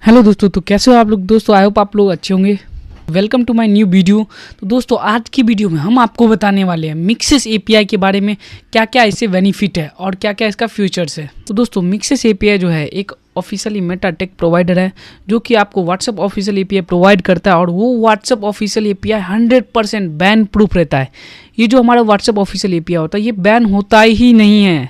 Hello दोस्तों, तो कैसे हो आप लोग। दोस्तों आई होप आप लोग अच्छे होंगे। Welcome to my new video. तो दोस्तों आज की वीडियो में हम आपको बताने वाले हैं मिक्सिस एपीआई के बारे में, क्या क्या इससे बेनिफिट है और क्या क्या इसका फ्यूचर्स है। तो दोस्तों मिक्सिस एपीआई जो है एक ऑफिशियली मेटा टेक प्रोवाइडर है जो कि आपको व्हाट्सएप ऑफिशियल एपीआई प्रोवाइड करता है और वो WhatsApp official API 100% ban proof रहता है। ये जो हमारा व्हाट्सएप ऑफिशियल एपीआई होता है ये बैन होता ही नहीं है,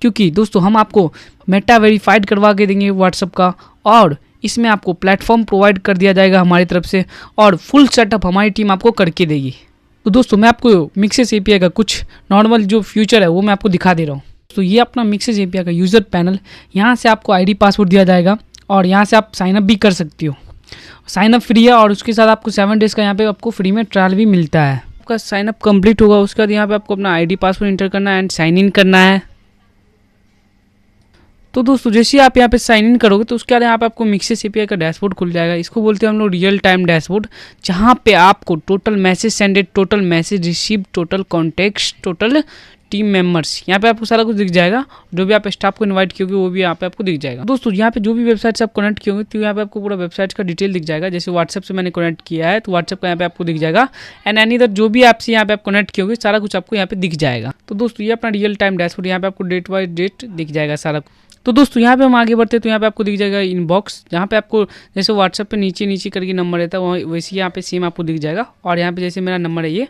क्योंकि दोस्तों हम आपको मेटा वेरीफाइड करवा के देंगे व्हाट्सएप का, और इसमें आपको प्लेटफॉर्म प्रोवाइड कर दिया जाएगा हमारी तरफ से और फुल सेटअप हमारी टीम आपको करके देगी। तो दोस्तों मैं आपको मिक्सिस एपीआई का कुछ नॉर्मल जो फ्यूचर है वो मैं आपको दिखा दे रहा हूँ। तो ये अपना मिक्सिस एपीआई का यूज़र पैनल, यहाँ से आपको आईडी पासवर्ड दिया जाएगा और यहाँ से आप साइनअप भी कर सकती हो। साइनअप फ्री है और उसके साथ आपको 7 डेज़ का यहाँ पे आपको फ्री में ट्रायल भी मिलता है। आपका साइनअप कंप्लीट होगा उसके बाद यहाँ पे आपको अपना आईडी पासवर्ड इंटर करना है एंड साइन इन करना है। तो दोस्तों जैसे आप यहाँ पे साइन इन करोगे तो उसके बाद यहाँ पे आपको मिक्सिस एपीआई का डैशबोर्ड खुल जाएगा। इसको बोलते हैं हम लोग रियल टाइम डैशबोर्ड, जहाँ पे आपको total message sended, total message receive, total contacts, total team members, यहाँ पे आपको सारा कुछ दिख जाएगा। जो भी आप स्टाफ को इनवाइट किए होगे वो भी यहाँ पे आपको दिख जाएगा। दोस्तों यहाँ पे जो भी वेबसाइट से आप कनेक्ट किए होंगे तो यहाँ पे आपको पूरा वेबसाइट का डिटेल दिख जाएगा। जैसे व्हाट्सएप से मैंने कनेक्ट किया है तो व्हाट्सएप का यहाँ पे आपको दिख जाएगा एंड एनी अदर जो भी ऐप से यहाँ पे आप कनेक्ट किए होंगे सारा कुछ आपको यहाँ पे दिख जाएगा। तो दोस्तों ये अपना रियल टाइम डैशबोर्ड, यहाँ पे आपको डेट बाई डेट दिख जाएगा सारा। तो दोस्तों यहाँ पे हम आगे बढ़ते हैं तो यहाँ पे आपको दिख जाएगा इनबॉक्स, जहाँ पे आपको जैसे व्हाट्सएप पे नीचे नीचे करके नंबर रहता है वहाँ वैसे यहाँ पे सेम आपको दिख जाएगा। और यहाँ पे जैसे मेरा नंबर है ये,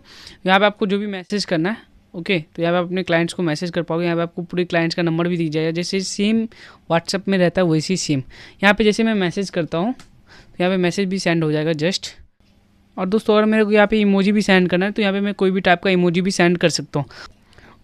यहाँ पे आपको जो भी मैसेज करना है ओके, तो यहाँ पे अपने क्लाइंट्स को मैसेज कर पाओगे। यहाँ पे आपको पूरे क्लाइंट्स का नंबर भी दिख जाएगा, जैसे सेम व्हाट्सएप में रहता है वैसे सेम। यहाँ पे जैसे मैं मैसेज करता हूँ तो यहाँ पे मैसेज भी सेंड हो जाएगा जस्ट। और दोस्तों अगर मेरे को यहाँ पे इमोजी भी सेंड करना है तो यहाँ पे मैं कोई भी टाइप का इमोजी भी सेंड कर सकता हूँ।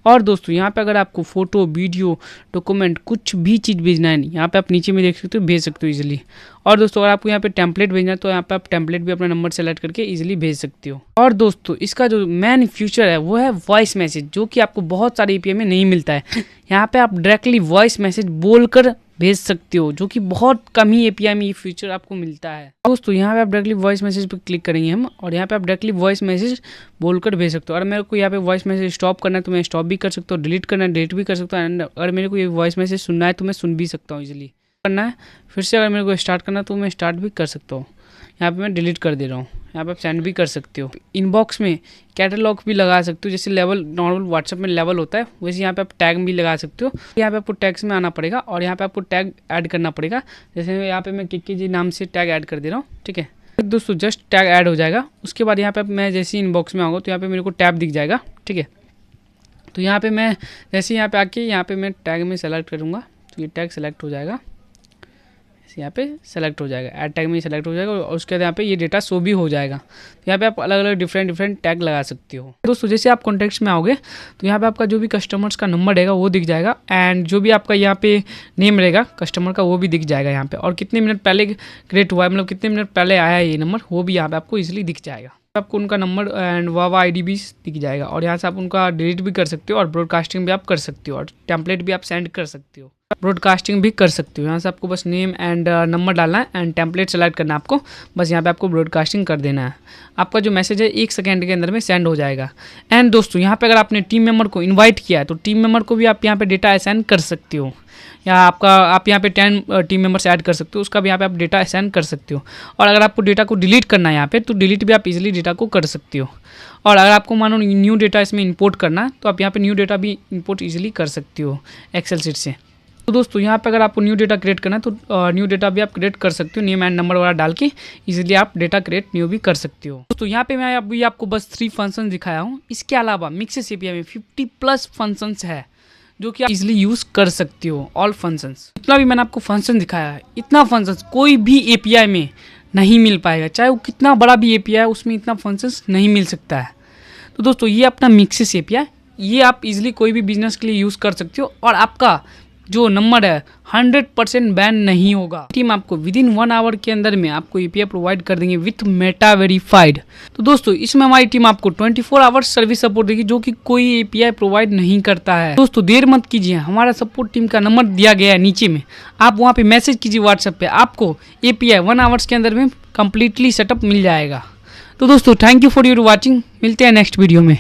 और दोस्तों यहाँ पे अगर आपको फोटो, वीडियो, डॉक्यूमेंट कुछ भी चीज़ भेजना है यहाँ पे आप नीचे में देख सकते हो, भेज सकते हो इजीली। और दोस्तों अगर आपको यहाँ पे टेम्पलेट भेजना है तो यहाँ पे आप टेम्पलेट भी अपना नंबर सेलेक्ट करके इजीली भेज सकते हो। और दोस्तों इसका जो मेन फीचर है वो है वॉइस मैसेज, जो कि आपको बहुत सारे एपीआई में नहीं मिलता है। यहाँ पे आप डायरेक्टली वॉइस मैसेज बोलकर भेज सकते हो, जो कि बहुत कम ही एपीआई में ये फीचर आपको मिलता है। दोस्तों यहाँ पे आप डायरेक्टली वॉइस मैसेज पे क्लिक करेंगे हम और यहाँ पे आप डायरेक्टली वॉइस मैसेज बोलकर भेज सकते हो। और मेरे को यहाँ पे वॉइस मैसेज स्टॉप करना है तो मैं स्टॉप भी कर सकता हूँ, डिलीट करना है डिलीट भी कर सकता हूँ एंड अगर मेरे को ये वॉइस मैसेज सुनना है तो मैं सुन भी सकता हूँ इजीली। करना है फिर से अगर मेरे को स्टार्ट करना है तो मैं स्टार्ट भी कर सकता हूँ। यहाँ पे मैं डिलीट कर दे रहा हूँ, यहाँ पे आप सेंड भी कर सकते हो। इनबॉक्स में कैटलॉग भी लगा सकते हो, जैसे लेवल नॉर्मल व्हाट्सएप में लेवल होता है वैसे यहाँ पे आप टैग भी लगा सकते हो। यहाँ पे आपको टैग्स में आना पड़ेगा और यहाँ पे आपको टैग ऐड करना पड़ेगा। जैसे यहाँ पे मैं किक्की जी नाम से टैग ऐड कर दे रहा हूँ, ठीक है दोस्तों, जस्ट टैग ऐड हो जाएगा। उसके बाद यहाँ पे मैं जैसे इनबॉक्स में आऊँगा तो यहाँ पे मेरे को टैब दिख जाएगा, ठीक है। तो यहाँ पे मैं जैसे यहाँ पे आके यहाँ पे मैं टैग में सेलेक्ट करूँगा तो ये टैग सेलेक्ट हो जाएगा, यहाँ पे सेलेक्ट हो जाएगा, ऐड टैग में सेलेक्ट हो जाएगा और उसके बाद यहाँ पे ये डेटा शो भी हो जाएगा। तो यहाँ पे आप अलग अलग डिफरेंट टैग लगा सकते हो। दोस्तों जैसे आप कॉन्टैक्ट्स में आओगे तो यहाँ पे आपका जो भी कस्टमर्स का नंबर रहेगा वो दिख जाएगा एंड जो भी आपका यहाँ पे नेम रहेगा कस्टमर का वो भी दिख जाएगा यहाँ पे, और कितने मिनट पहले क्रिएट हुआ है, मतलब कितने मिनट पहले आया है ये नंबर वो भी यहाँ पे आपको ईजिली दिख जाएगा। आपको उनका नंबर एंड वावा आईडी भी दिख जाएगा और यहाँ से आप उनका डिलीट भी कर सकते हो और ब्रॉडकास्टिंग भी आप कर सकते हो और टेम्पलेट भी आप सेंड कर सकते हो, ब्रॉडकास्टिंग भी कर सकते हो। यहाँ से आपको बस नेम एंड नंबर डालना है एंड टेम्पलेट सेलेक्ट करना है आपको, बस यहाँ पे आपको ब्रॉडकास्टिंग कर देना है। आपका जो मैसेज है 1 सेकंड के अंदर में सेंड हो जाएगा। एंड दोस्तों यहाँ पे अगर आपने टीम मेंबर को इनवाइट किया है तो टीम मेंबर को भी आप यहाँ पे डेटा असाइन कर सकते हो, या आप यहाँ पे 10 टीम मेंबर्स ऐड कर सकते हो, उसका भी यहाँ पे आप डेटा असाइन कर सकते हो। और अगर आपको डेटा को डिलीट करना है यहाँ पे तो डिलीट भी आप इजीली डेटा को कर सकते हो। और अगर आपको मानो न्यू डेटा इसमें इंपोर्ट करना है तो आप यहाँ पे न्यू डेटा भी इंपोर्ट इजीली कर सकते हो एक्सेल शीट से। तो दोस्तों यहाँ पे अगर आपको न्यू डेटा क्रिएट करना है तो न्यू डेटा भी आप क्रिएट कर सकते हो, नेम एंड नंबर वगैरह डाल के इजीली आप डेटा क्रिएट न्यू भी कर सकते हो। दोस्तों यहाँ पे मैं अभी आपको बस 3 फंक्शन दिखाया हूँ, इसके अलावा मिक्सिस एपीआई में 50+ फंक्शंस है जो कि आप इजीली यूज़ कर सकते हो। ऑल फंक्शंस, इतना भी मैंने आपको फंक्शन दिखाया है, इतना फंक्शंस कोई भी एपीआई में नहीं मिल पाएगा, चाहे वो कितना बड़ा भी एपीआई उसमें इतना फंक्शंस नहीं मिल सकता है। तो दोस्तों ये अपना मिक्सिस एपीआई, ये आप इजीली कोई भी बिजनेस के लिए यूज़ कर सकते हो और आपका जो नंबर है 100% बैन नहीं होगा। टीम आपको विदिन 1 आवर के अंदर में आपको एपीआई प्रोवाइड कर देंगे विथ मेटा वेरीफाइड। तो दोस्तों इसमें हमारी टीम आपको 24 आवर्स सर्विस सपोर्ट देगी, जो कि कोई एपीआई प्रोवाइड नहीं करता है। दोस्तों देर मत कीजिए, हमारा सपोर्ट टीम का नंबर दिया गया है नीचे में, आप वहाँ पे मैसेज कीजिए व्हाट्सएप पे, आपको एपीआई 1 आवर्स के अंदर में कम्प्लीटली सेटअप मिल जाएगा। तो दोस्तों thank you for your watching, मिलते हैं नेक्स्ट वीडियो में।